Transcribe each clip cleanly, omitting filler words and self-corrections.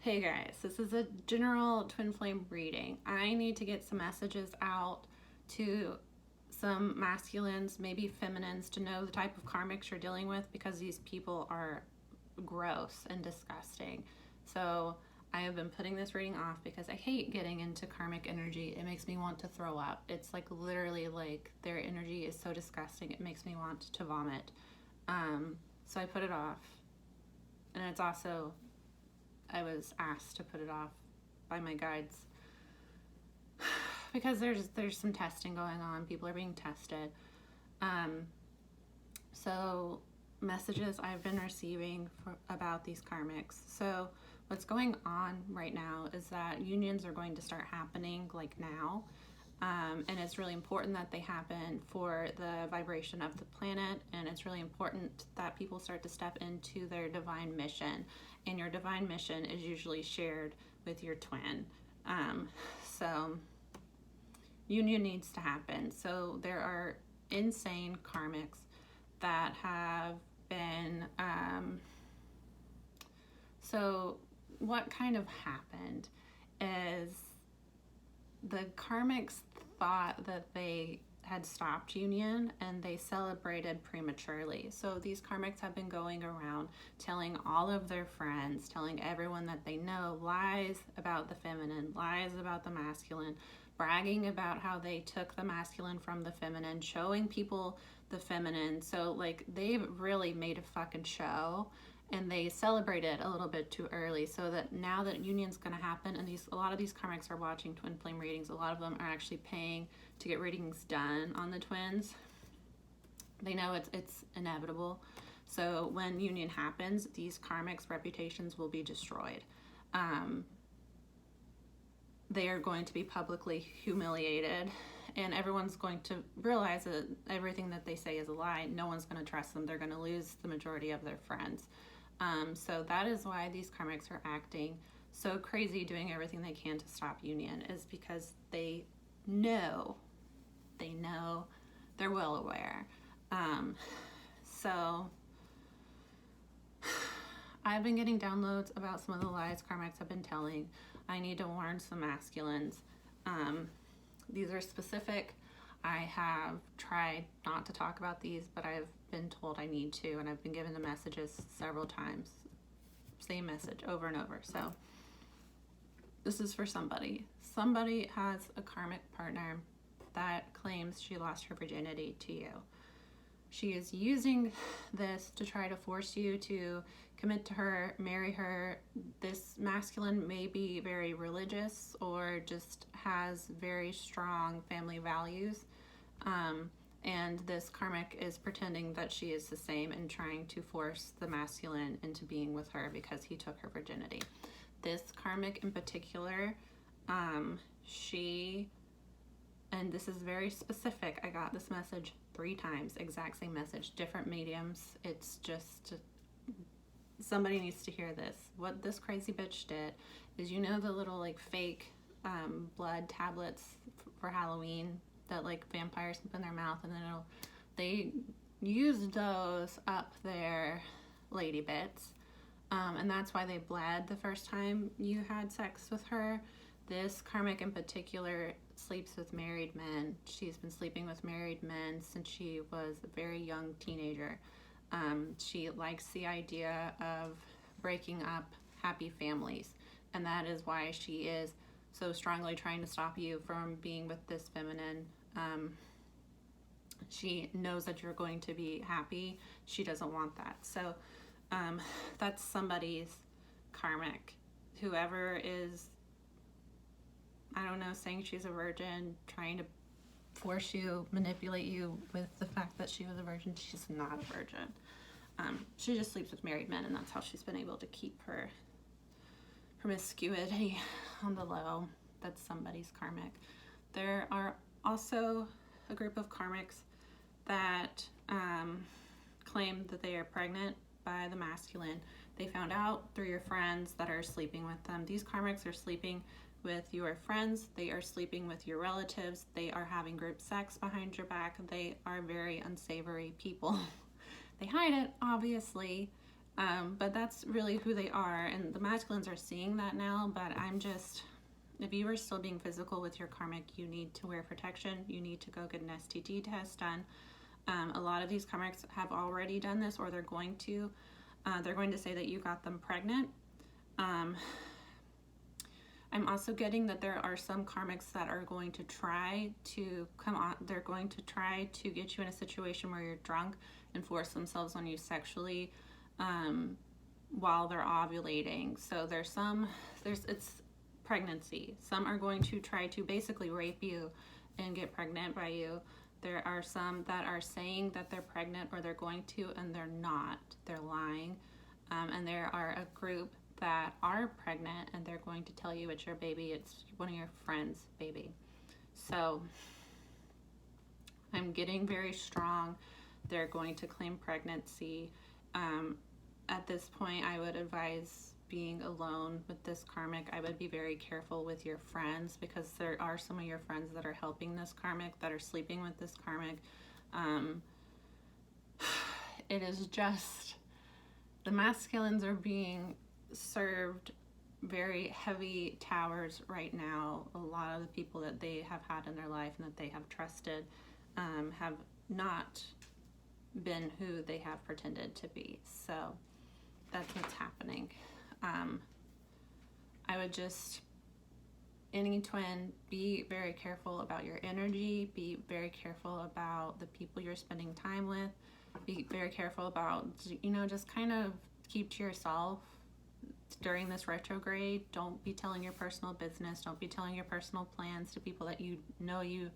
Hey guys, this is a general twin flame reading. I need to get some messages out to some masculines, maybe feminines, to know the type of karmics you're dealing with because these people are gross and disgusting. So I have been putting this reading off because I hate getting into karmic energy. It makes me want to throw up. It's like literally like their energy is so disgusting. It makes me want to vomit. So I put it off. And it's also, I was asked to put it off by my guides because there's some testing going on. People are being tested. So messages I've been receiving about these karmics. So what's going on right now is that unions are going to start happening like now. And it's really important that they happen for the vibration of the planet, and it's really important that people start to step into their divine mission, and your divine mission is usually shared with your twin. So union needs to happen. So there are insane karmics that have been so what kind of happened is the karmics thought that they had stopped union and they celebrated prematurely. So these karmics have been going around telling all of their friends, telling everyone that they know lies about the feminine, lies about the masculine, bragging about how they took the masculine from the feminine, showing people the feminine. So like they've really made a fucking show. And they celebrate it a little bit too early, so that now that union's going to happen, and a lot of these karmics are watching twin flame readings. A lot of them are actually paying to get readings done on the twins. They know it's inevitable. So when union happens, these karmics' reputations will be destroyed. They are going to be publicly humiliated, and everyone's going to realize that everything that they say is a lie. No one's going to trust them. They're going to lose the majority of their friends. So that is why these karmics are acting so crazy, doing everything they can to stop union, is because they know, they're well aware. So I've been getting downloads about some of the lies karmics have been telling. I need to warn some masculines. These are specific. I have tried not to talk about these, but I've been told I need to, and I've been given the messages several times. Same message over and over. So this is for somebody. Somebody has a karmic partner that claims she lost her virginity to you. She is using this to try to force you to commit to her, marry her. This masculine may be very religious or just has very strong family values. And this karmic is pretending that she is the same and trying to force the masculine into being with her because he took her virginity. This karmic in particular, and this is very specific. I got this message 3 times, exact same message, different mediums. It's just, somebody needs to hear this. What this crazy bitch did is, you know, the little like fake blood tablets for Halloween that like vampires put in their mouth, and then they use those up their lady bits, and that's why they bled the first time you had sex with her. This karmic in particular sleeps with married men. She's been sleeping with married men since she was a very young teenager. She likes the idea of breaking up happy families, and that is why she is so strongly trying to stop you from being with this feminine. She knows that you're going to be happy. She doesn't want that. So that's somebody's karmic. Whoever is, I don't know, saying she's a virgin, trying to force you, manipulate you with the fact that she was a virgin. She's not a virgin. She just sleeps with married men, and that's how she's been able to keep her promiscuity on the low. That's somebody's karmic. There are also a group of karmics that claim that they are pregnant by the masculine. They found out through your friends that are sleeping with them. These karmics are sleeping with your friends. They are sleeping with your relatives. They are having group sex behind your back. They are very unsavory people. They hide it, obviously, But that's really who they are, and the masculines are seeing that now. But I'm just, if you are still being physical with your karmic, you need to wear protection. You need to go get an STD test done. A lot of these karmics have already done this, or they're going to. They're going to say that you got them pregnant. I'm also getting that there are some karmics that are going to try to come on. They're going to try to get you in a situation where you're drunk and force themselves on you sexually while they're ovulating. So it's pregnancy. Some are going to try to basically rape you and get pregnant by you. There are some that are saying that they're pregnant or they're going to, and they're not. They're lying. And there are a group that are pregnant and they're going to tell you it's your baby. It's one of your friends' baby. So I'm getting very strong. They're going to claim pregnancy. At this point, I would advise being alone with this karmic. I would be very careful with your friends, because there are some of your friends that are helping this karmic, that are sleeping with this karmic. It is just, the masculines are being served very heavy towers right now. A lot of the people that they have had in their life and that they have trusted have not been who they have pretended to be. So that's what's happening. I would just, any twin, be very careful about your energy. Be very careful about the people you're spending time with. Be very careful about, just kind of keep to yourself during this retrograde. Don't be telling your personal business. Don't be telling your personal plans to people that you know you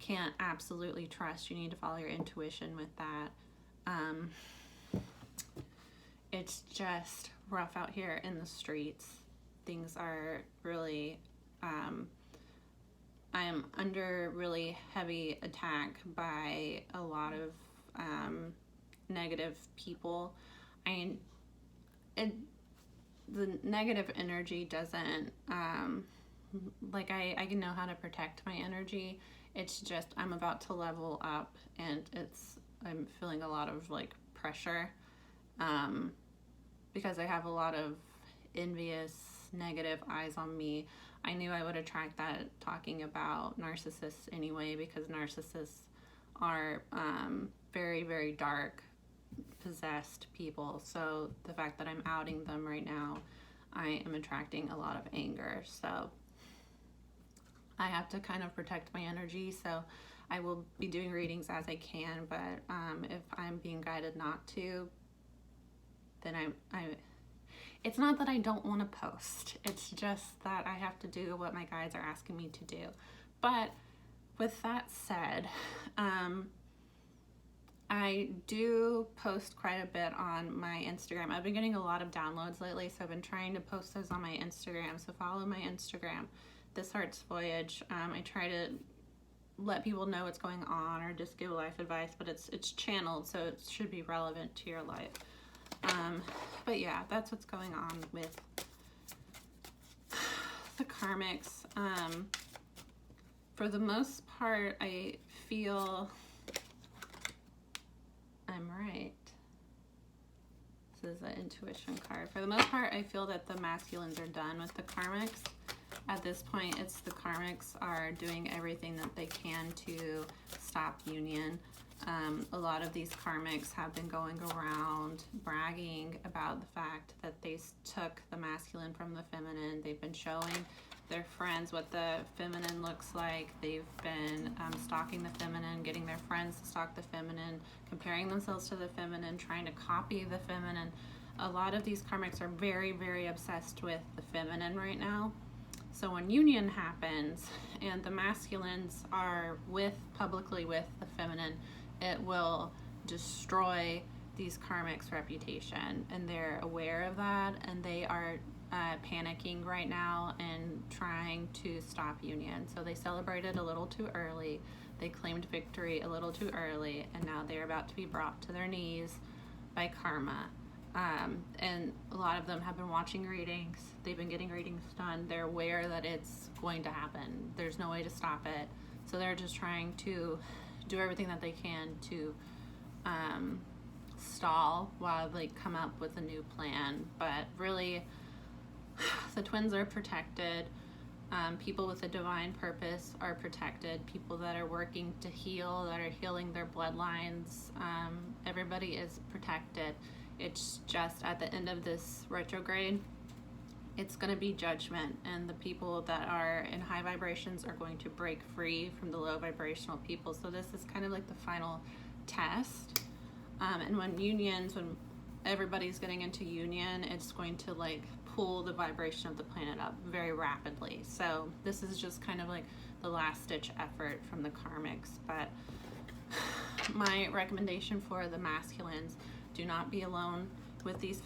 can't absolutely trust. You need to follow your intuition with that. It's just rough out here in the streets. Things are really, I am under really heavy attack by a lot of negative people. The negative energy doesn't, I know how to protect my energy. It's just, I'm about to level up, and I'm feeling a lot of pressure, because I have a lot of envious, negative eyes on me. I knew I would attract that talking about narcissists anyway, because narcissists are very, very dark, possessed people. So the fact that I'm outing them right now, I am attracting a lot of anger. So I have to kind of protect my energy. So I will be doing readings as I can, but if I'm being guided not to, then it's not that I don't want to post. It's just that I have to do what my guides are asking me to do. But with that said, I do post quite a bit on my Instagram. I've been getting a lot of downloads lately, so I've been trying to post those on my Instagram. So follow my Instagram, This Heart's Voyage. I try to let people know what's going on, or just give life advice, but it's channeled, so it should be relevant to your life. But yeah, that's what's going on with the karmics. For the most part, I feel I'm right. This is an intuition card. For the most part, I feel that the masculines are done with the karmics. At this point, it's the karmics are doing everything that they can to stop union. A lot of these karmics have been going around bragging about the fact that they took the masculine from the feminine. They've been showing their friends what the feminine looks like. They've been stalking the feminine, getting their friends to stalk the feminine, comparing themselves to the feminine, trying to copy the feminine. A lot of these karmics are very, very obsessed with the feminine right now. So when union happens and the masculines are publicly with the feminine, it will destroy these karmics' reputation, and they're aware of that, and they are panicking right now and trying to stop union. So they celebrated a little too early, they claimed victory a little too early, and now they're about to be brought to their knees by karma. And a lot of them have been watching readings. They've been getting readings done. They're aware that it's going to happen. There's no way to stop it. So they're just trying to do everything that they can to stall while they come up with a new plan. But really, the twins are protected. People with a divine purpose are protected. People that are working to heal, that are healing their bloodlines, everybody is protected. It's just at the end of this retrograde, it's going to be judgment, and the people that are in high vibrations are going to break free from the low vibrational people. So this is kind of like the final test. And when everybody's getting into union, it's going to like pull the vibration of the planet up very rapidly. So this is just kind of like the last ditch effort from the karmics. But my recommendation for the masculines: do not be alone with these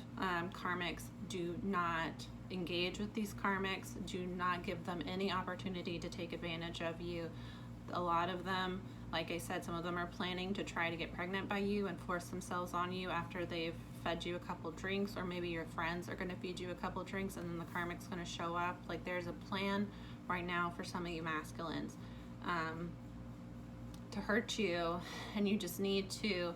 karmics. Do not engage with these karmics. Do not give them any opportunity to take advantage of you. A lot of them, like I said, some of them are planning to try to get pregnant by you and force themselves on you after they've fed you a couple drinks, or maybe your friends are going to feed you a couple drinks and then the karmic's going to show up. Like, there's a plan right now for some of you masculines to hurt you, and you just need to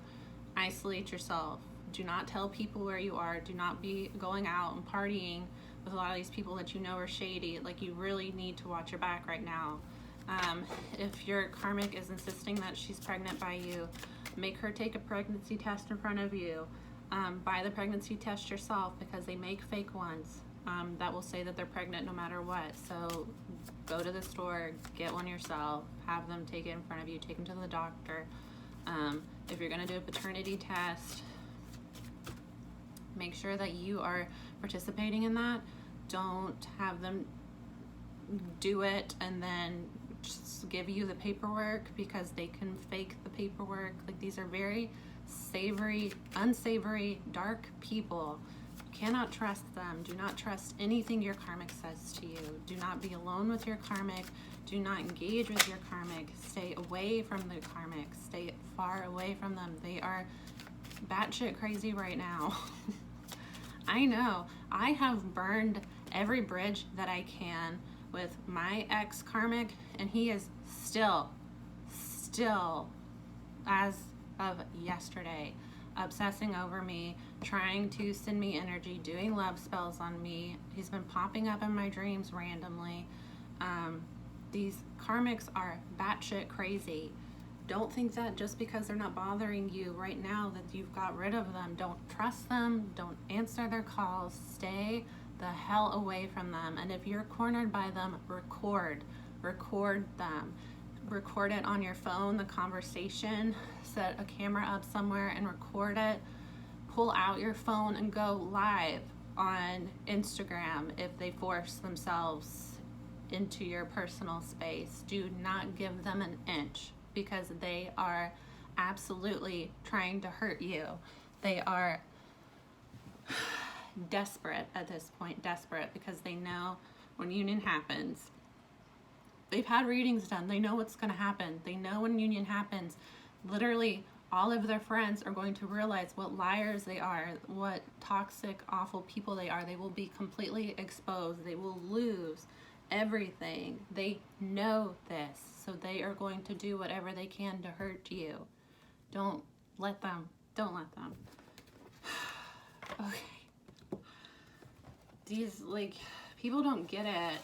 isolate yourself. Do not tell people where you are. Do not be going out and partying with a lot of these people that you know are shady. Like, you really need to watch your back right now. If your karmic is insisting that she's pregnant by you, make her take a pregnancy test in front of you. Buy the pregnancy test yourself, because they make fake ones that will say that they're pregnant no matter what. So go to the store, get one yourself, have them take it in front of you, take them to the doctor. If you're going to do a paternity test, make sure that you are participating in that. Don't have them do it and then just give you the paperwork, because they can fake the paperwork. Like, these are very unsavory, dark people. You cannot trust them. Do not trust anything your karmic says to you. Do not be alone with your karmic. Do not engage with your karmic. Stay away from the karmic. Stay far away from them. They are batshit crazy right now. I know. I have burned every bridge that I can with my ex karmic, and he is still, as of yesterday, obsessing over me, trying to send me energy, doing love spells on me. He's been popping up in my dreams randomly. These karmics are batshit crazy. Don't think that just because they're not bothering you right now that you've got rid of them. Don't trust them. Don't answer their calls. Stay the hell away from them. And if you're cornered by them, record them. Record it on your phone, the conversation. Set a camera up somewhere and record it. Pull out your phone and go live on Instagram if they force themselves into your personal space. Do not give them an inch, because they are absolutely trying to hurt you. They are desperate at this point, because they know when union happens, they've had readings done, they know what's going to happen. They know when union happens, literally all of their friends are going to realize what liars they are, what toxic, awful people they are. They will be completely exposed. They will lose everything. They know this, so they are going to do whatever they can to hurt you. Don't let them. Okay. These, like, people don't get it.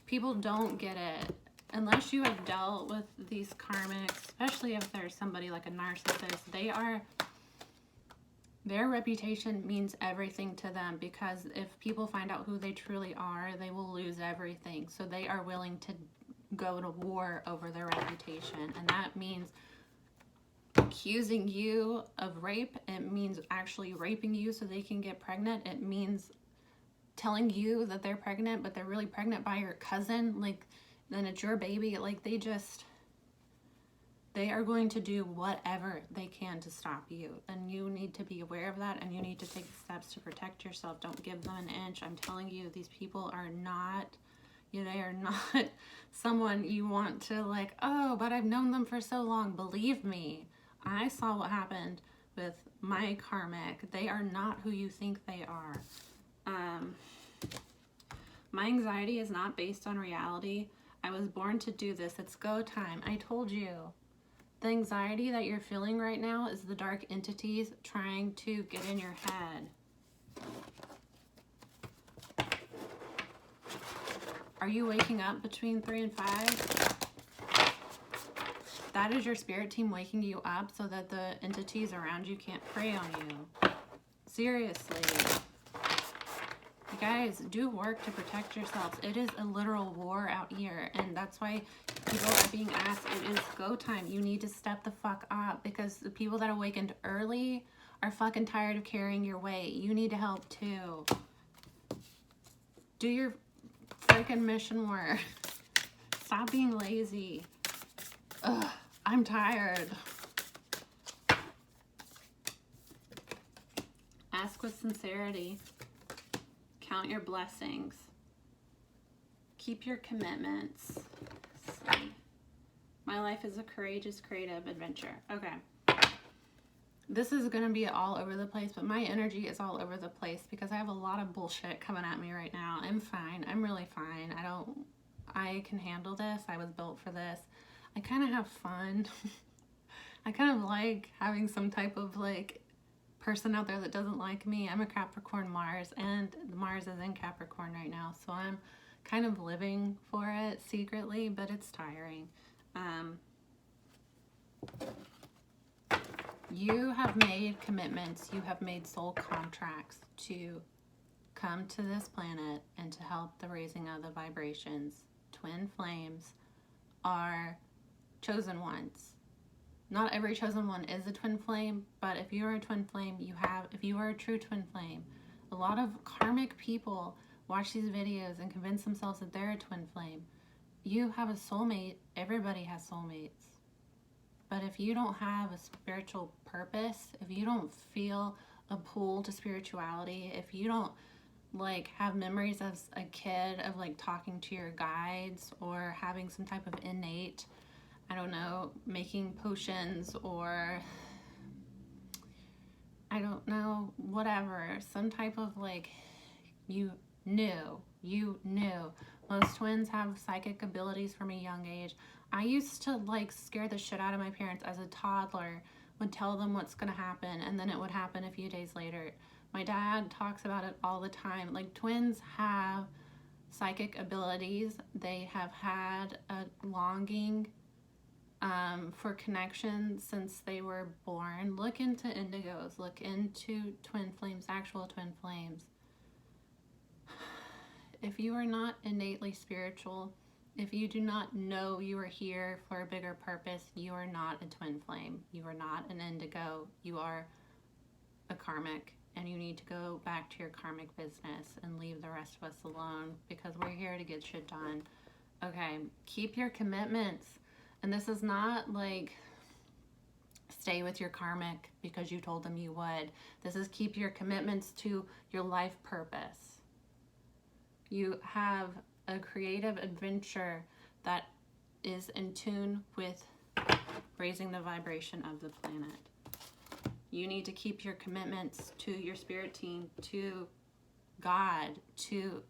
People don't get it. Unless you have dealt with these karmics, especially if there's somebody like a narcissist, their reputation means everything to them, because if people find out who they truly are, they will lose everything. So they are willing to go to war over their reputation. And that means accusing you of rape. It means actually raping you so they can get pregnant. It means telling you that they're pregnant, but they're really pregnant by your cousin. Like, then it's your baby. Like, they are going to do whatever they can to stop you. And you need to be aware of that, and you need to take steps to protect yourself. Don't give them an inch. I'm telling you, these people are not, they are not someone you want to, like, oh, but I've known them for so long. Believe me, I saw what happened with my karmic. They are not who you think they are. My anxiety is not based on reality. I was born to do this. It's go time. I told you. The anxiety that you're feeling right now is the dark entities trying to get in your head. Are you waking up between 3 and 5? That is your spirit team waking you up so that the entities around you can't prey on you. Seriously. You guys, do work to protect yourselves. It is a literal war out here, and that's why people are being asked, it is go time. You need to step the fuck up, because the people that awakened early are fucking tired of carrying your weight. You need to help too. Do your freaking mission work. Stop being lazy. Ugh, I'm tired. Ask with sincerity. Count your blessings. Keep your commitments. Let's see. My life is a courageous, creative adventure. Okay. This is going to be all over the place, but my energy is all over the place because I have a lot of bullshit coming at me right now. I'm fine. I'm really fine. I can handle this. I was built for this. I kind of have fun. I kind of like having some type of like person out there that doesn't like me. I'm a Capricorn Mars, and Mars is in Capricorn right now, so I'm kind of living for it secretly, but it's tiring. You have made commitments, you have made soul contracts to come to this planet and to help the raising of the vibrations. Twin flames are chosen ones. Not every chosen one is a twin flame, but if you are a twin flame, if you are a true twin flame, a lot of karmic people watch these videos and convince themselves that they're a twin flame. You have a soulmate. Everybody has soulmates. But if you don't have a spiritual purpose, if you don't feel a pull to spirituality, if you don't like have memories as a kid of like talking to your guides or having some type of innate, I don't know, making potions or I don't know, whatever, some type of like, you knew. Most twins have psychic abilities from a young age. I used to like scare the shit out of my parents as a toddler, would tell them what's gonna happen, and then it would happen a few days later. My dad talks about it all the time. Like, twins have psychic abilities. They have had a longing for connection since they were born. Look into indigos. Look into twin flames, actual twin flames. If you are not innately spiritual, if you do not know you are here for a bigger purpose, you are not a twin flame. You are not an indigo. You are a karmic, and you need to go back to your karmic business and leave the rest of us alone, because we're here to get shit done. Okay, keep your commitments. And this is not like stay with your karmic because you told them you would. This is keep your commitments to your life purpose. You have a creative adventure that is in tune with raising the vibration of the planet. You need to keep your commitments to your spirit team, to God, to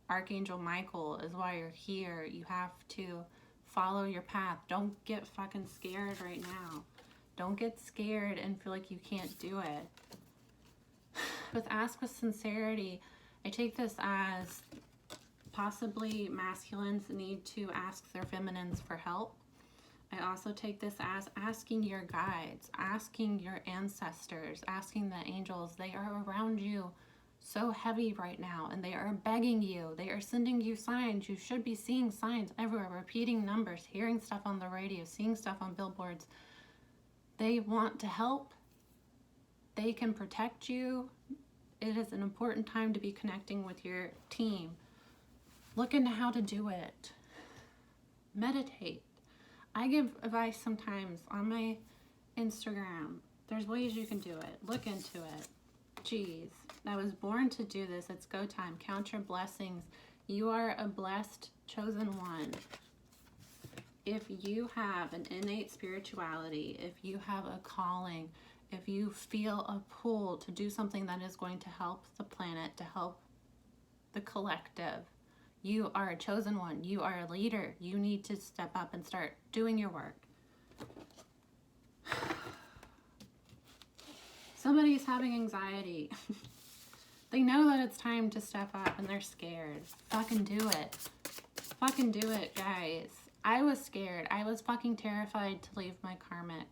Archangel Michael is why you're here. You have to follow your path. Don't get fucking scared right now. Don't get scared and feel like you can't do it. With Ask with Sincerity, I take this as possibly masculines need to ask their feminines for help. I also take this as asking your guides, asking your ancestors, asking the angels. They are around you so heavy right now, and they are begging you. They are sending you signs. You should be seeing signs everywhere, repeating numbers, hearing stuff on the radio, seeing stuff on billboards. They want to help. They can protect you. It is an important time to be connecting with your team. Look into how to do it. Meditate. I give advice sometimes on my Instagram. There's ways you can do it. Look into it. Jeez, I was born to do this. It's go time. Count your blessings. You are a blessed chosen one. If you have an innate spirituality, if you have a calling, if you feel a pull to do something that is going to help the planet, to help the collective, you are a chosen one. You are a leader. You need to step up and start doing your work. Somebody's having anxiety. They know that it's time to step up and they're scared. Fucking do it. Fucking do it, guys. I was scared. I was fucking terrified to leave my karmic.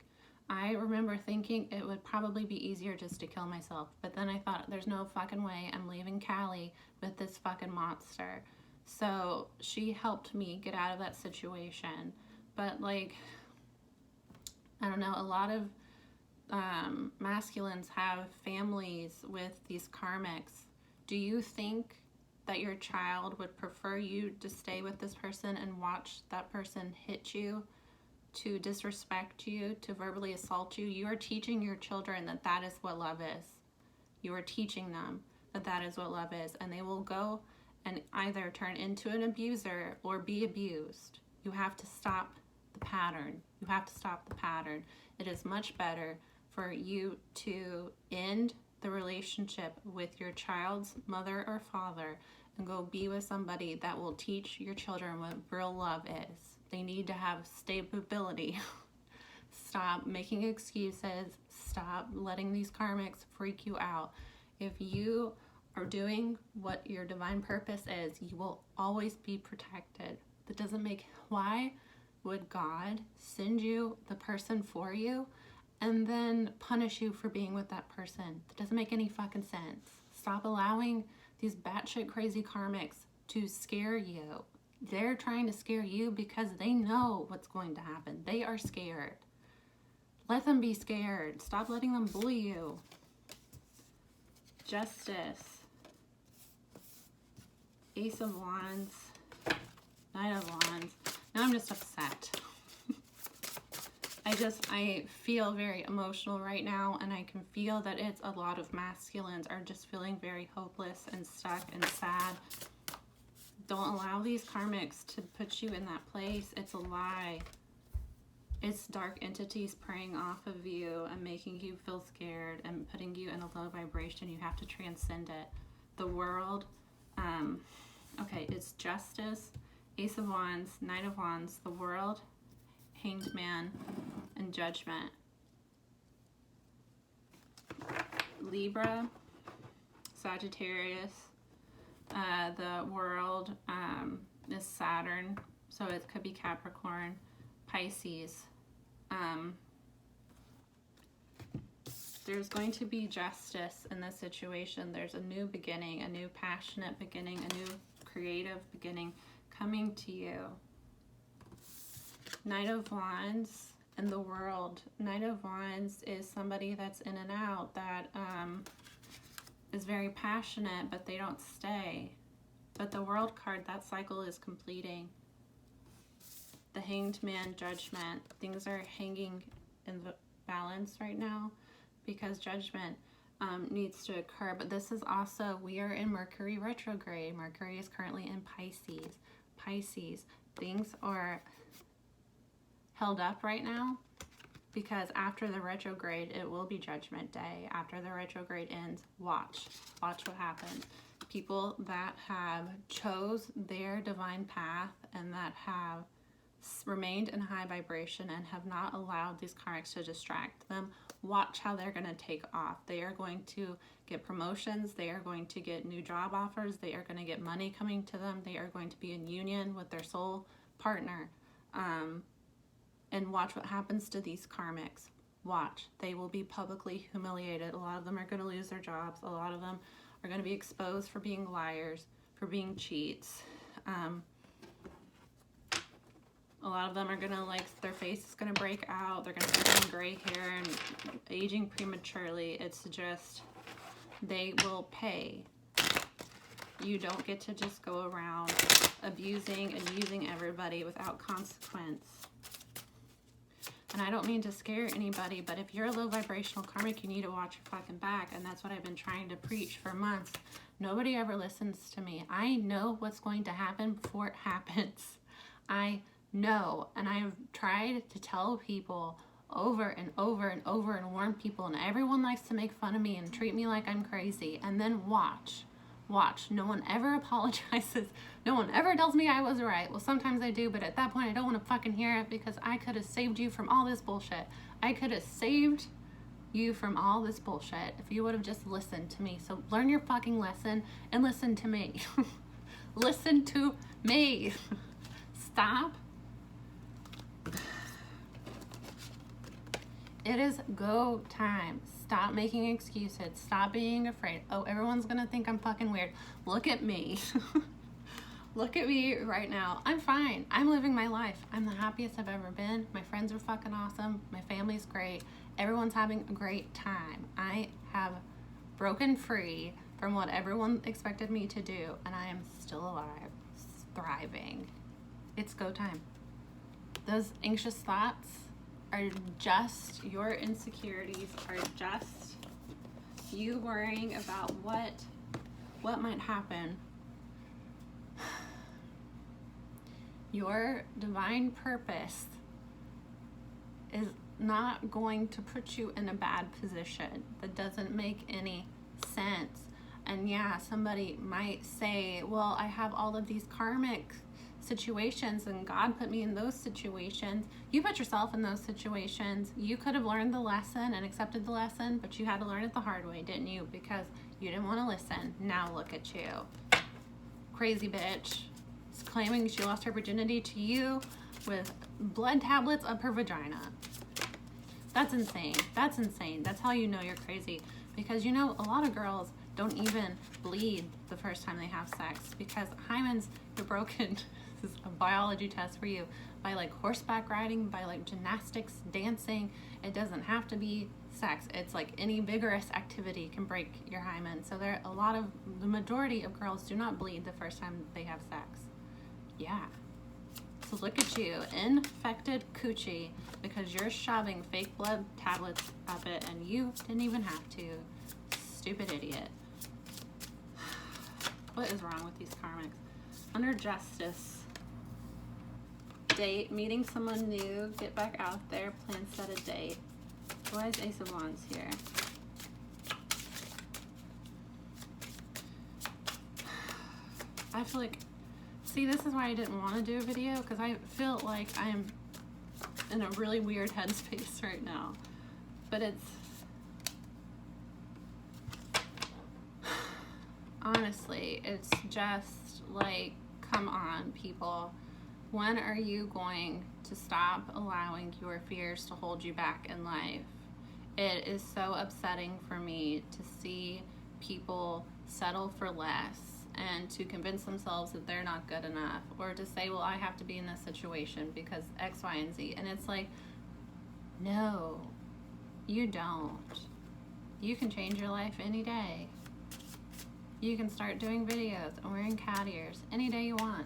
I remember thinking it would probably be easier just to kill myself. But then I thought, there's no fucking way I'm leaving Callie with this fucking monster. So she helped me get out of that situation. But like, I don't know, a lot of masculines have families with these karmics. Do you think that your child would prefer you to stay with this person and watch that person hit you, to disrespect you, to verbally assault you? You are teaching your children that that is what love is. You are teaching them that that is what love is, and they will go and either turn into an abuser or be abused. You have to stop the pattern. You have to stop the pattern. It is much better for you to end the relationship with your child's mother or father and go be with somebody that will teach your children what real love is. They need to have stability. Stop making excuses. Stop letting these karmics freak you out. If you are doing what your divine purpose is, you will always be protected. That doesn't make... Why would God send you the person for you and then punish you for being with that person? That doesn't make any fucking sense. Stop allowing these batshit crazy karmics to scare you. They're trying to scare you because they know what's going to happen. They are scared. Let them be scared. Stop letting them bully you. Justice. Ace of Wands. Knight of Wands. Now I'm just upset. I feel very emotional right now, and I can feel that it's a lot of masculines are just feeling very hopeless and stuck and sad. Don't allow these karmics to put you in that place. It's a lie. It's dark entities preying off of you and making you feel scared and putting you in a low vibration. You have to transcend it. The world, okay, it's Justice, Ace of Wands, Knight of Wands, the World, Hanged Man, and Judgment. Libra, Sagittarius, the World is Saturn, so it could be Capricorn, Pisces. There's going to be justice in this situation. There's a new beginning, a new passionate beginning, a new creative beginning coming to you. Knight of Wands and the World. Knight of Wands is somebody that's in and out, that is very passionate, but they don't stay. But the World card, that cycle is completing. The Hanged Man, Judgment. Things are hanging in the balance right now because Judgment needs to occur. But this is also, we are in Mercury retrograde. Mercury is currently in Pisces. Pisces, things are held up right now because after the retrograde, it will be Judgment Day. After the retrograde ends, watch what happens. People that have chose their divine path and that have remained in high vibration and have not allowed these karmics to distract them, watch how they're going to take off. They are going to get promotions. They are going to get new job offers. They are going to get money coming to them. They are going to be in union with their soul partner. And watch what happens to these karmics. Watch. They will be publicly humiliated. A lot of them are going to lose their jobs. A lot of them are going to be exposed for being liars, for being cheats. A lot of them are going to, like, their face is going to break out. They're going to be getting gray hair and aging prematurely. It's just, they will pay. You don't get to just go around abusing and using everybody without consequence. And I don't mean to scare anybody, but if you're a low vibrational karmic, you need to watch your fucking back. And that's what I've been trying to preach for months. Nobody ever listens to me. I know what's going to happen before it happens. I know. And I've tried to tell people over and over and over and warn people. And everyone likes to make fun of me and treat me like I'm crazy. And then watch. No one ever apologizes. No one ever tells me I was right. Well, sometimes I do, but at that point I don't want to fucking hear it because I could have saved you from all this bullshit. I could have saved you from all this bullshit if you would have just listened to me. So learn your fucking lesson and listen to me. Listen to me. Stop. It is go time. Stop making excuses. Stop being afraid. Oh, everyone's gonna think I'm fucking weird. Look at me. Look at me right now. I'm fine. I'm living my life. I'm the happiest I've ever been. My friends are fucking awesome. My family's great. Everyone's having a great time. I have broken free from what everyone expected me to do, and I am still alive, thriving. It's go time. Those anxious thoughts are just your insecurities, are just you worrying about what might happen. Your divine purpose is not going to put you in a bad position. That doesn't make any sense. And yeah, somebody might say, well, I have all of these karmic situations and God put me in those situations. You put yourself in those situations. You could have learned the lesson and accepted the lesson, but you had to learn it the hard way, didn't you? Because you didn't want to listen. Now look at you. Crazy bitch. Is claiming she lost her virginity to you with blood tablets up her vagina. That's insane. That's insane. That's how you know you're crazy. Because you know, a lot of girls don't even bleed the first time they have sex because hymens are broken. This is a biology test for you. By like horseback riding, by like gymnastics, dancing. It doesn't have to be sex. It's like any vigorous activity can break your hymen. So the majority of girls do not bleed the first time they have sex. Yeah. So look at you, infected coochie, because you're shoving fake blood tablets up it and you didn't even have to. Stupid idiot. What is wrong with these karmics? Under justice, date, meeting someone new, get back out there, plan, set a date. Why is Ace of Wands here? I feel like, see, this is why I didn't want to do a video, because I feel like I'm in a really weird headspace right now. But it's, honestly, it's just like, come on, people. When are you going to stop allowing your fears to hold you back in life? It is so upsetting for me to see people settle for less and to convince themselves that they're not good enough, or to say, well, I have to be in this situation because X, Y, and Z. And it's like, no, you don't. You can change your life any day. You can start doing videos and wearing cat ears any day you want.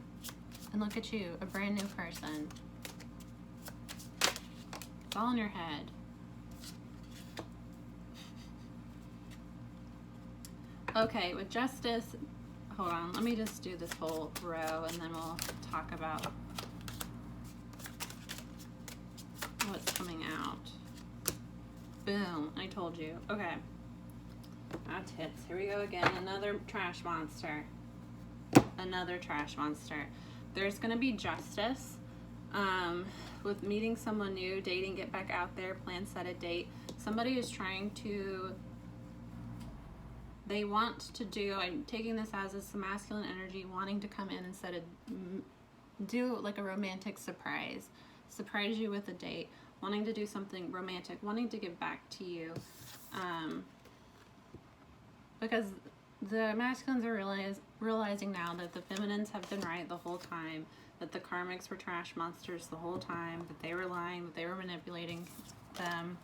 And look at you, a brand new person. It's all in your head. Okay, with justice, hold on, let me just do this whole row and then we'll talk about what's coming out. Boom, I told you. Okay. Ah, tits. Here we go again. Another trash monster. Another trash monster. There's going to be justice with meeting someone new, dating, get back out there, plan, set a date. Somebody is trying to, they want to do, I'm taking this as it's the masculine energy, wanting to come in and do like a romantic surprise you with a date, wanting to do something romantic, wanting to give back to you. Because the masculines are realizing now that the feminines have been right the whole time, that the karmics were trash monsters the whole time, that they were lying, that they were manipulating them.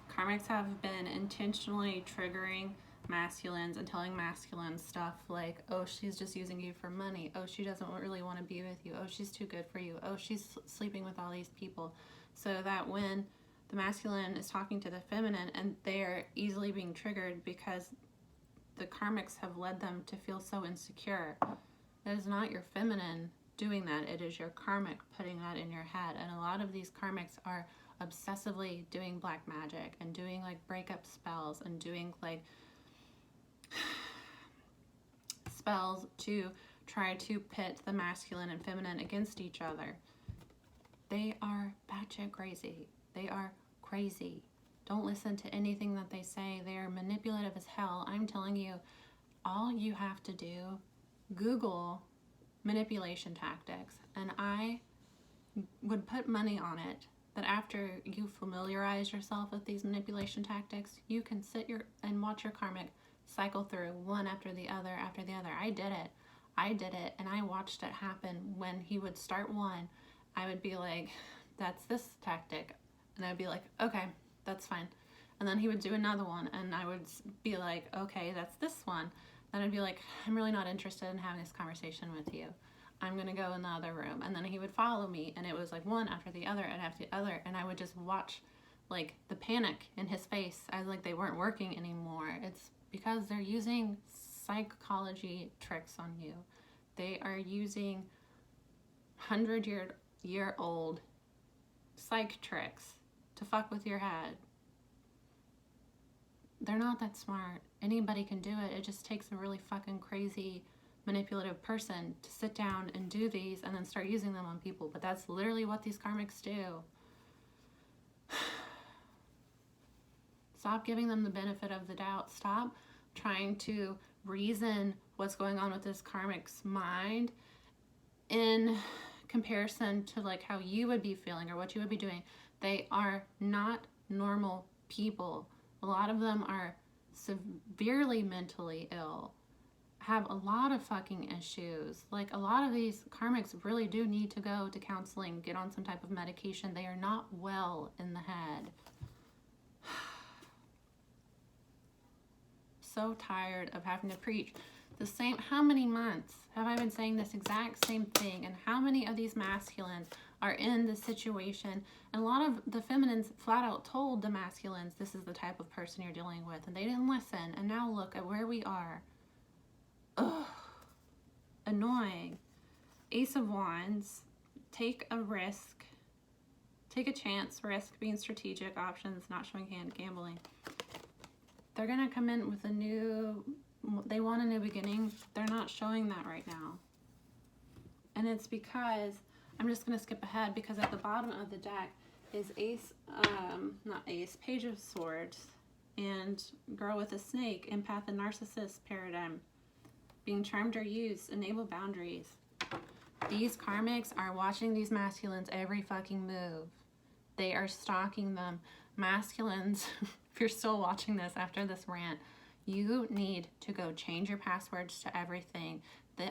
Karmics have been intentionally triggering masculines and telling masculines stuff like, oh, she's just using you for money. Oh, she doesn't really want to be with you. Oh, she's too good for you. Oh, she's sleeping with all these people. So that when the masculine is talking to the feminine and they're easily being triggered because the karmics have led them to feel so insecure. That is not your feminine doing that. It is your karmic putting that in your head. And a lot of these karmics are obsessively doing black magic and doing like breakup spells and doing like spells to try to pit the masculine and feminine against each other. They are batshit crazy. They are crazy. Don't listen to anything that they say. They are manipulative as hell. I'm telling you, all you have to do, Google manipulation tactics, and I would put money on it that after you familiarize yourself with these manipulation tactics, you can sit and watch your karmic cycle through one after the other after the other. I did it, and I watched it happen. When he would start one, I would be like, that's this tactic, and I'd be like, okay, that's fine. And then he would do another one, and I would be like, okay, that's this one. Then I'd be like, I'm really not interested in having this conversation with you. I'm going to go in the other room. And then he would follow me, and it was like one after the other and after the other. And I would just watch like the panic in his face as like they weren't working anymore. It's because they're using psychology tricks on you. They are using 100-year-old psych tricks to fuck with your head. They're not that smart. Anybody can do it. It just takes a really fucking crazy manipulative person to sit down and do these and then start using them on people. But that's literally what these karmics do. Stop giving them the benefit of the doubt. Stop trying to reason what's going on with this karmic's mind in comparison to like how you would be feeling or what you would be doing. They are not normal people. A lot of them are severely mentally ill, have a lot of fucking issues. Like, a lot of these karmics really do need to go to counseling, get on some type of medication. They are not well in the head. So tired of having to preach the same. How many months have I been saying this exact same thing? And how many of these masculines are in this situation? And a lot of the feminines flat out told the masculines, this is the type of person you're dealing with, and they didn't listen. And now look at where we are. Ugh, annoying. Ace of Wands, take a risk, take a chance, risk, being strategic, options, not showing hand, gambling. They're gonna come in with they want a new beginning. They're not showing that right now. And it's because, I'm just gonna skip ahead because at the bottom of the deck is Page of Swords, and Girl with a Snake, Empath and Narcissist paradigm. Being charmed or used, enable boundaries. These karmics are watching these masculines every fucking move. They are stalking them. Masculines, if you're still watching this after this rant, you need to go change your passwords to everything.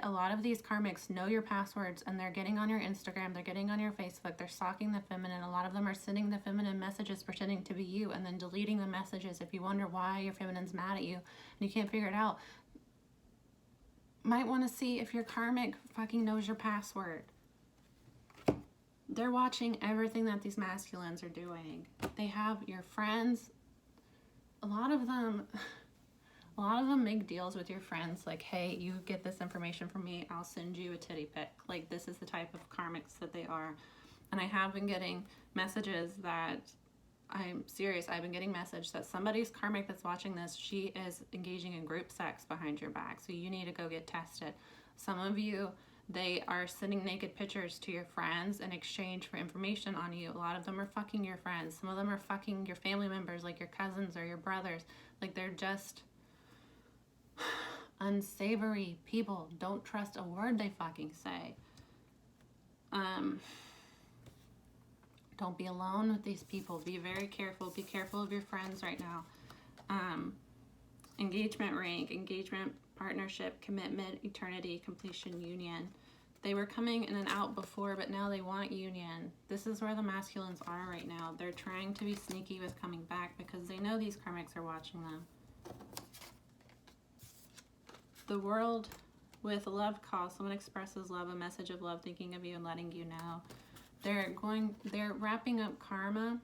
A lot of these karmics know your passwords, and they're getting on your Instagram, they're getting on your Facebook, they're stalking the feminine. A lot of them are sending the feminine messages pretending to be you and then deleting the messages. If you wonder why your feminine's mad at you and you can't figure it out, might want to see if your karmic fucking knows your password. They're watching everything that these masculines are doing. They have your friends. A lot of them make deals with your friends, like, hey, you get this information from me, I'll send you a titty pic. Like, this is the type of karmics that they are. And I have been getting messages that, I'm serious, I've been getting message that somebody's karmic that's watching this, she is engaging in group sex behind your back, so you need to go get tested. Some of you, they are sending naked pictures to your friends in exchange for information on you. A lot of them are fucking your friends. Some of them are fucking your family members, like your cousins or your brothers. Like, they're just unsavory people. Don't trust a word they fucking say. Don't be alone with these people. Be very careful. Be careful of your friends right now. Engagement ring, engagement, partnership, commitment, eternity, completion, union. They were coming in and out before, but now they want union. This is where the masculines are right now. They're trying to be sneaky with coming back because they know these karmics are watching them. The world with a love call. Someone expresses love, a message of love, thinking of you and letting you know. They're wrapping up karma.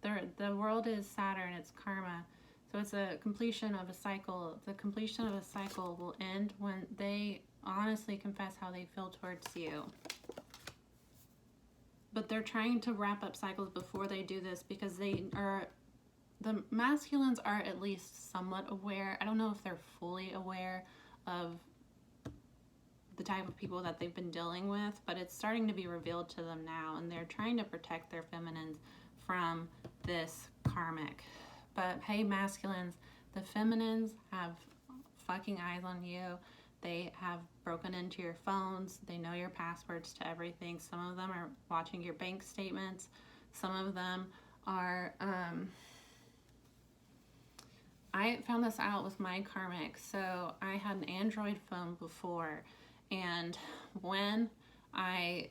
The world is Saturn, it's karma. So it's a completion of a cycle. The completion of a cycle will end when they honestly confess how they feel towards you. But they're trying to wrap up cycles before they do this because the masculines are at least somewhat aware. I don't know if they're fully aware of the type of people that they've been dealing with, but it's starting to be revealed to them now, and they're trying to protect their feminines from this karmic. But hey, masculines, the feminines have fucking eyes on you. They have broken into your phones. They know your passwords to everything. Some of them are watching your bank statements. Some of them are, I found this out with my karmic. So I had an Android phone before, and when I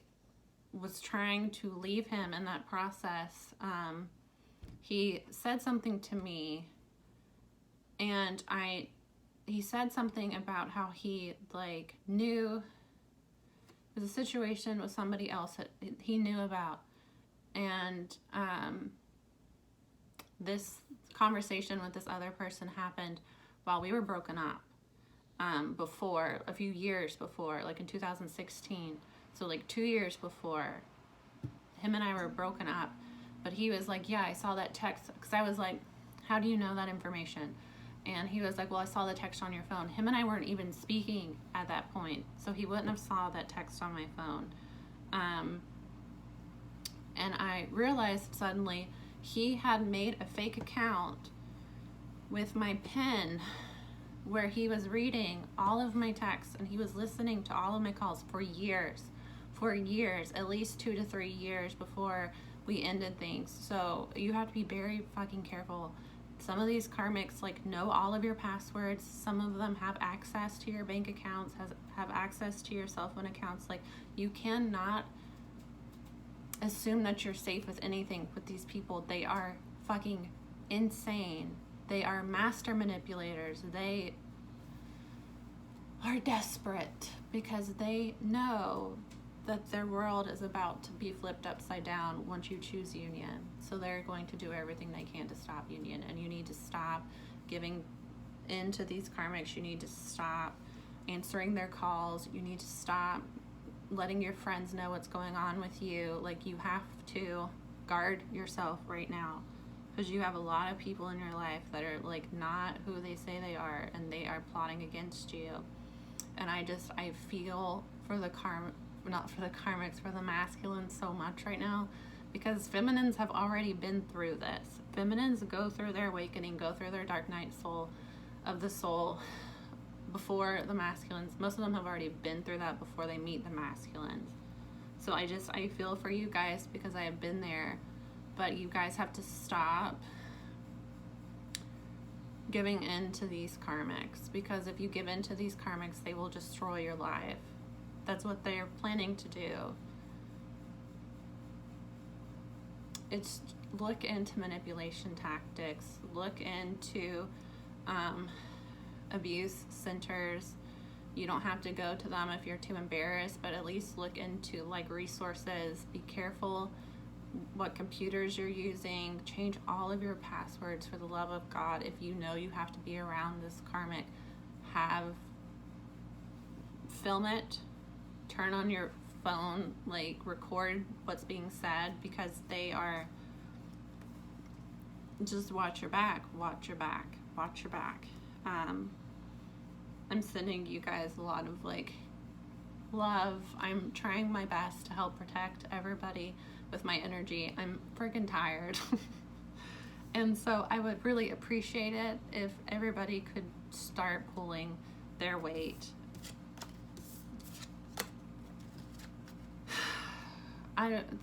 was trying to leave him in that process, he said something to me, and he said something about how he like knew it was a situation with somebody else that he knew about, and this conversation with this other person happened while we were broken up, before, a few years before, like in 2016. So like 2 years before him and I were broken up. But he was like, yeah, I saw that text. Because I was like, how do you know that information? And he was like, well, I saw the text on your phone. Him and I weren't even speaking at that point, so he wouldn't have saw that text on my phone. And I realized suddenly he had made a fake account with my pen where he was reading all of my texts, and he was listening to all of my calls for years, at least 2 to 3 years before we ended things. So you have to be very fucking careful. Some of these karmics like know all of your passwords. Some of them have access to your bank accounts, have access to your cell phone accounts. Like, you cannot assume that you're safe with anything with these people. They are fucking insane. They are master manipulators. They are desperate because they know that their world is about to be flipped upside down once you choose union. So they're going to do everything they can to stop union, and you need to stop giving into these karmics. You need to stop answering their calls. You need to stop letting your friends know what's going on with you. Like, you have to guard yourself right now, because you have a lot of people in your life that are like not who they say they are, and they are plotting against you. And I feel for the karmics, for the masculines so much right now, because feminines have already been through this. Feminines go through their awakening, go through their dark night of the soul before the masculines. Most of them have already been through that before they meet the masculines. So I feel for you guys, because I have been there. But you guys have to stop giving in to these karmics, because if you give in to these karmics, they will destroy your life. That's what they're planning to do. It's look into manipulation tactics, look into abuse centers. You don't have to go to them if you're too embarrassed, but at least look into like resources. Be careful what computers you're using. Change all of your passwords for the love of God. If you know you have to be around this karmic, film it, turn on your phone, like record what's being said, because they are, just watch your back. I'm sending you guys a lot of like love. I'm trying my best to help protect everybody with my energy. I'm freaking tired. And so I would really appreciate it if everybody could start pulling their weight.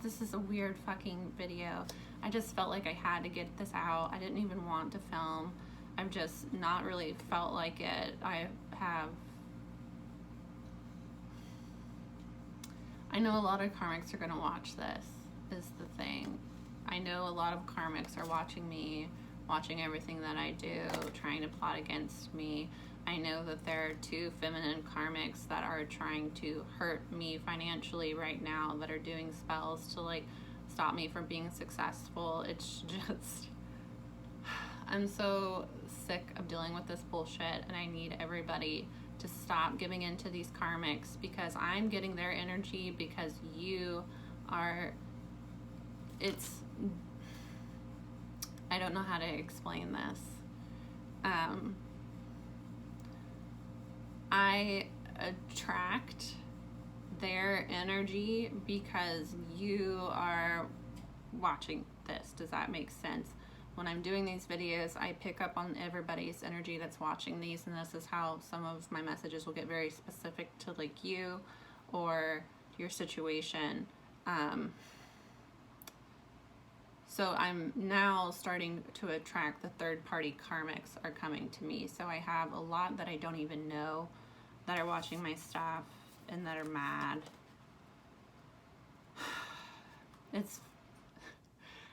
This is a weird fucking video. I just felt like I had to get this out. I didn't even want to film. I've just not really felt like it. I know a lot of karmics are gonna watch this, is the thing. I know a lot of karmics are watching me, watching everything that I do, trying to plot against me. I know that there are 2 feminine karmics that are trying to hurt me financially right now, that are doing spells to like stop me from being successful. It's just, I'm so sick of dealing with this bullshit, and I need everybody to stop giving into these karmics, because I'm getting their energy, because you are, I don't know how to explain this. I attract their energy because you are watching this. Does that make sense? When I'm doing these videos, I pick up on everybody's energy that's watching these, and this is how some of my messages will get very specific to like you or your situation. So I'm now starting to attract the third-party karmics are coming to me. So I have a lot that I don't even know that are watching my stuff and that are mad.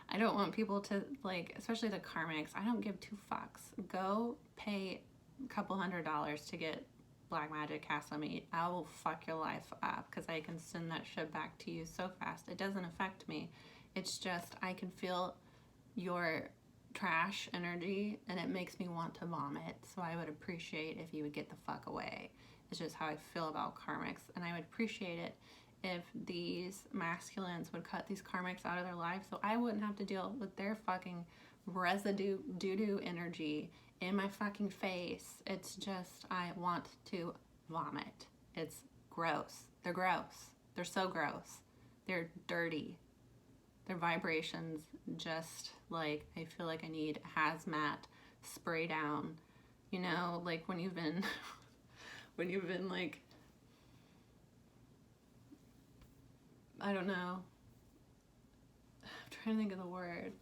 I don't want people to, like, especially the karmics, I don't give two fucks. Go pay a couple $100 to get black magic cast on me. I will fuck your life up because I can send that shit back to you so fast. It doesn't affect me. It's just I can feel your trash energy and it makes me want to vomit. So I would appreciate if you would get the fuck away. It's just how I feel about karmics, and I would appreciate it if these masculines would cut these karmics out of their lives so I wouldn't have to deal with their fucking residue doo-doo energy in my fucking face. It's just, I want to vomit. It's gross. They're gross. They're so gross. They're dirty. Their vibrations just like, I feel like I need hazmat spray down. You know, like when you've been like, I don't know, I'm trying to think of the word.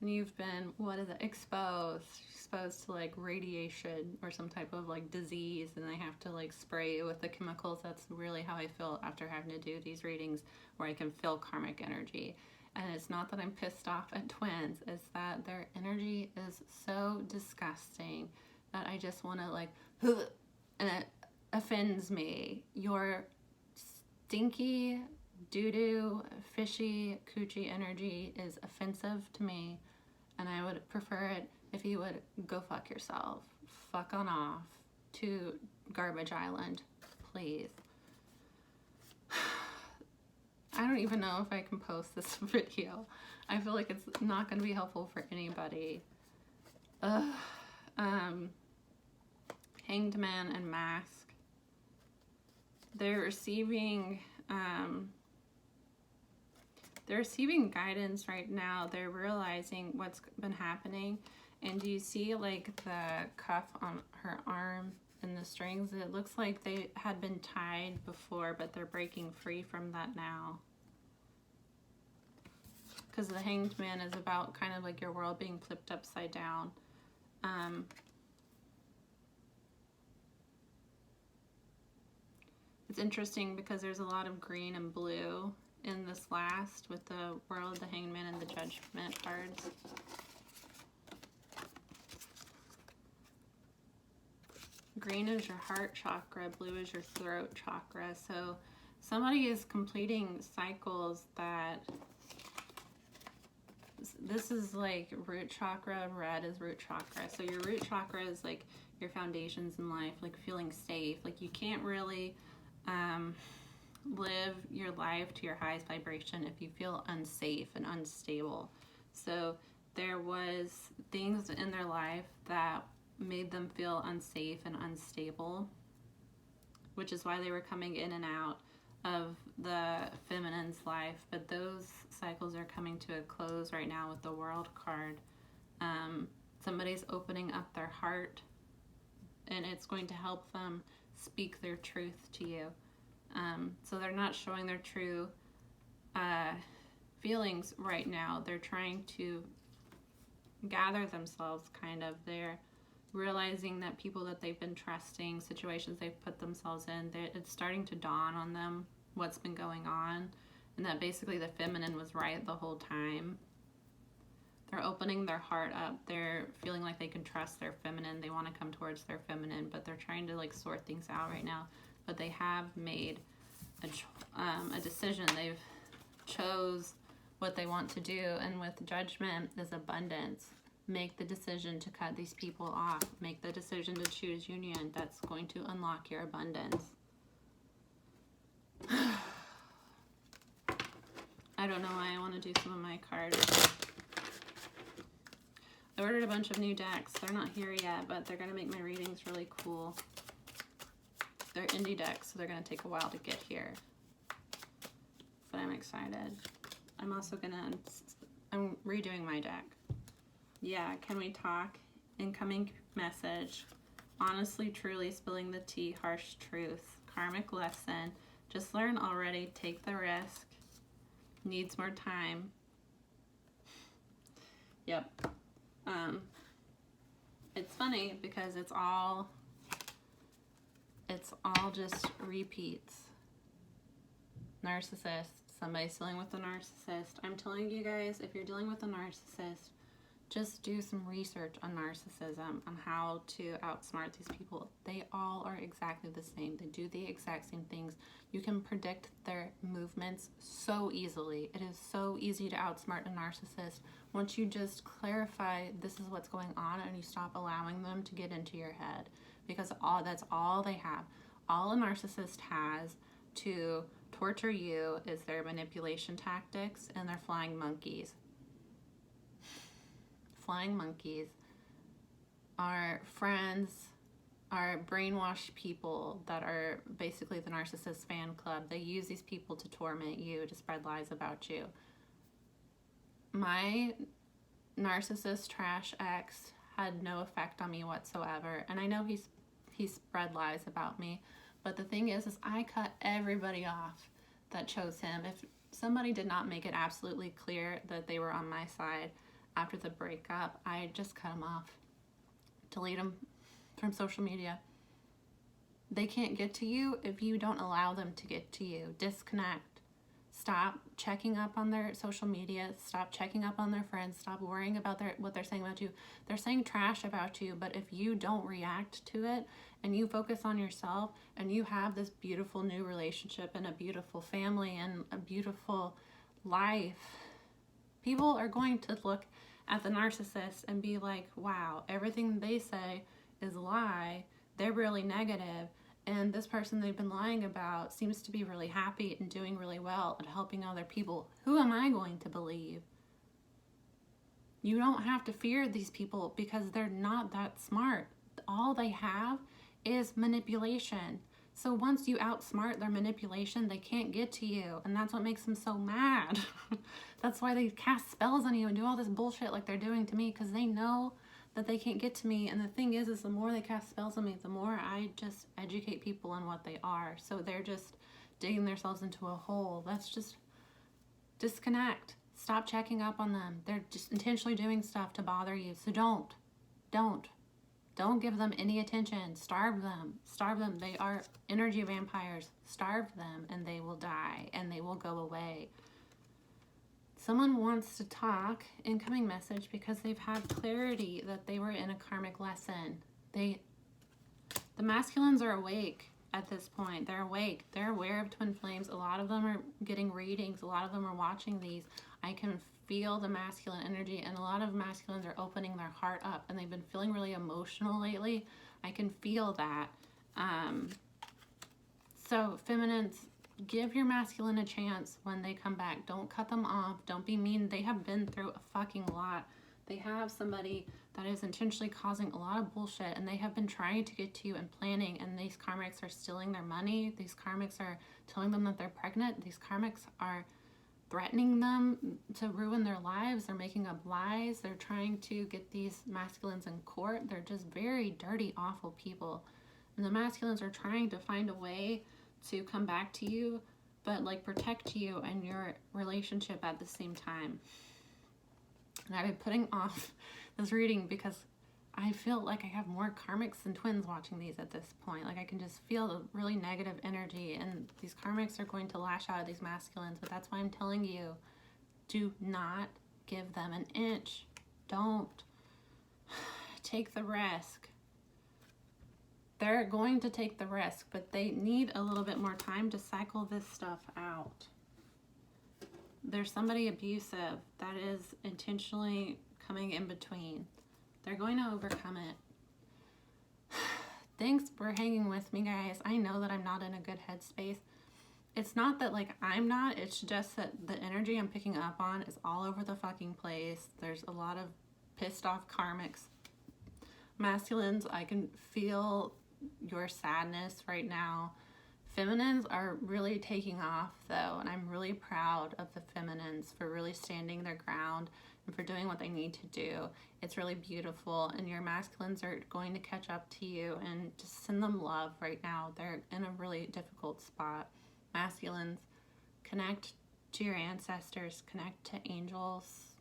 When you've been, what is it, exposed to like radiation or some type of like disease, and I have to like spray you with the chemicals. That's really how I feel after having to do these readings where I can feel karmic energy. And it's not that I'm pissed off at twins, it's that their energy is so disgusting that I just want to like, and it offends me. Your stinky, doo-doo, fishy, coochie energy is offensive to me, and I would prefer it if you would go fuck yourself. Fuck on off to Garbage Island, please. I don't even know if I can post this video. I feel like it's not going to be helpful for anybody. Hanged Man and Mask. They're receiving guidance right now. They're realizing what's been happening. And do you see like the cuff on her arm and the strings? It looks like they had been tied before, but they're breaking free from that now. Because the Hanged Man is about kind of like your world being flipped upside down. It's interesting because there's a lot of green and blue in this last with the World, the Hanged Man, and the Judgment cards. Green is your heart chakra, blue is your throat chakra. So somebody is completing cycles that, this is like root chakra, red is root chakra. So your root chakra is like your foundations in life, like feeling safe. Like you can't really live your life to your highest vibration if you feel unsafe and unstable. So there was things in their life that made them feel unsafe and unstable, which is why they were coming in and out of the feminine's life. But those cycles are coming to a close right now with the World card. Somebody's opening up their heart, and it's going to help them speak their truth to you. So they're not showing their true feelings right now. They're trying to gather themselves, kind of. They're realizing that people that they've been trusting, situations they've put themselves in, it's starting to dawn on them what's been going on, and that basically the feminine was right the whole time. They're opening their heart up. They're feeling like they can trust their feminine. They want to come towards their feminine, but they're trying to like sort things out right now. But they have made a decision. They've chose what they want to do, and with Judgment is abundance. Make the decision to cut these people off. Make the decision to choose union. That's going to unlock your abundance. I don't know why I want to do some of my cards. I ordered a bunch of new decks. They're not here yet, but they're going to make my readings really cool. They're indie decks, so they're going to take a while to get here. But I'm excited. I'm also going to I'm redoing my deck. Yeah, can we talk? Incoming message. Honestly, truly, spilling the tea, harsh truth. Karmic lesson. Just learn already, take the risk. Needs more time. Yep. It's funny because it's all just repeats. Narcissist. Somebody's dealing with a narcissist. I'm telling you guys, if you're dealing with a narcissist, just do some research on narcissism, on how to outsmart these people. They all are exactly the same. They do the exact same things. You can predict their movements so easily. It is so easy to outsmart a narcissist once you just clarify this is what's going on and you stop allowing them to get into your head, because that's all they have. All a narcissist has to torture you is their manipulation tactics and their flying monkeys. Flying monkeys are friends, are brainwashed people that are basically the narcissist fan club. They use these people to torment you, to spread lies about you. My narcissist trash ex had no effect on me whatsoever, and I know he spread lies about me, but the thing is I cut everybody off that chose him. If somebody did not make it absolutely clear that they were on my side after the breakup, I just cut them off. Delete them from social media. They can't get to you if you don't allow them to get to you. Disconnect. Stop checking up on their social media. Stop checking up on their friends. Stop worrying about what they're saying about you. They're saying trash about you, but if you don't react to it and you focus on yourself and you have this beautiful new relationship and a beautiful family and a beautiful life, people are going to look at the narcissist and be like, wow, everything they say is a lie. They're really negative. And this person they've been lying about seems to be really happy and doing really well and helping other people. Who am I going to believe? You don't have to fear these people because they're not that smart. All they have is manipulation. So once you outsmart their manipulation, they can't get to you. And that's what makes them so mad. That's why they cast spells on you and do all this bullshit like they're doing to me, because they know that they can't get to me. And the thing is the more they cast spells on me, the more I just educate people on what they are. So they're just digging themselves into a hole. That's just disconnect. Stop checking up on them. They're just intentionally doing stuff to bother you. So don't give them any attention. Starve them. They are energy vampires. Starve them and they will die and they will go away. Someone wants to talk, incoming message, because they've had clarity that they were in a karmic lesson. The masculines are awake at this point. They're awake. They're aware of twin flames. A lot of them are getting readings. A lot of them are watching these. I can feel the masculine energy, and a lot of masculines are opening their heart up, and they've been feeling really emotional lately. I can feel that. So feminines, give your masculine a chance when they come back. Don't cut them off. Don't be mean. They have been through a fucking lot. They have somebody that is intentionally causing a lot of bullshit, and they have been trying to get to you and planning, and these karmics are stealing their money. These karmics are telling them that they're pregnant. These karmics are threatening them to ruin their lives. They're making up lies. They're trying to get these masculines in court. They're just very dirty, awful people. And the masculines are trying to find a way to come back to you, but like protect you and your relationship at the same time. And I've been putting off this reading because I feel like I have more karmics than twins watching these at this point. Like I can just feel the really negative energy, and these karmics are going to lash out at these masculines. But that's why I'm telling you, do not give them an inch. Don't take the risk. They're going to take the risk, but they need a little bit more time to cycle this stuff out. There's somebody abusive that is intentionally coming in between. They're going to overcome it. Thanks for hanging with me, guys. I know that I'm not in a good headspace. It's not that like I'm not, it's just that the energy I'm picking up on is all over the fucking place. There's a lot of pissed off karmics. Masculines, I can feel your sadness right now. feminines are really taking off though, and I'm really proud of the feminines for really standing their ground and for doing what they need to do. It's really beautiful, and your masculines are going to catch up to you, and just send them love right now. They're in a really difficult spot. Masculines, connect to your ancestors, connect to angels,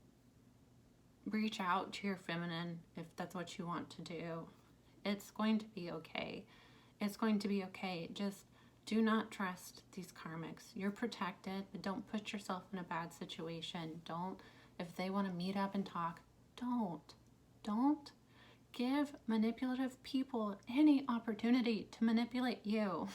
reach out to your feminine if that's what you want to do. It's going to be okay. It's going to be okay. Just do not trust these karmics. You're protected, but don't put yourself in a bad situation. Don't, if they want to meet up and talk, don't give manipulative people any opportunity to manipulate you.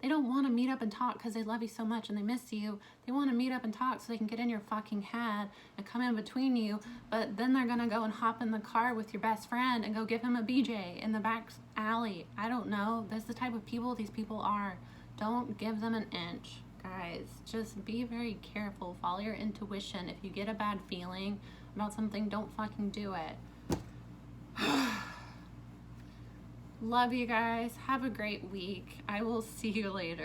They don't want to meet up and talk because they love you so much and they miss you. They want to meet up and talk so they can get in your fucking head and come in between you, but then they're going to go and hop in the car with your best friend and go give him a BJ in the back alley. I don't know. That's the type of people these people are. Don't give them an inch, guys. Just be very careful. Follow your intuition. If you get a bad feeling about something, don't fucking do it. Love you guys. Have a great week. I will see you later.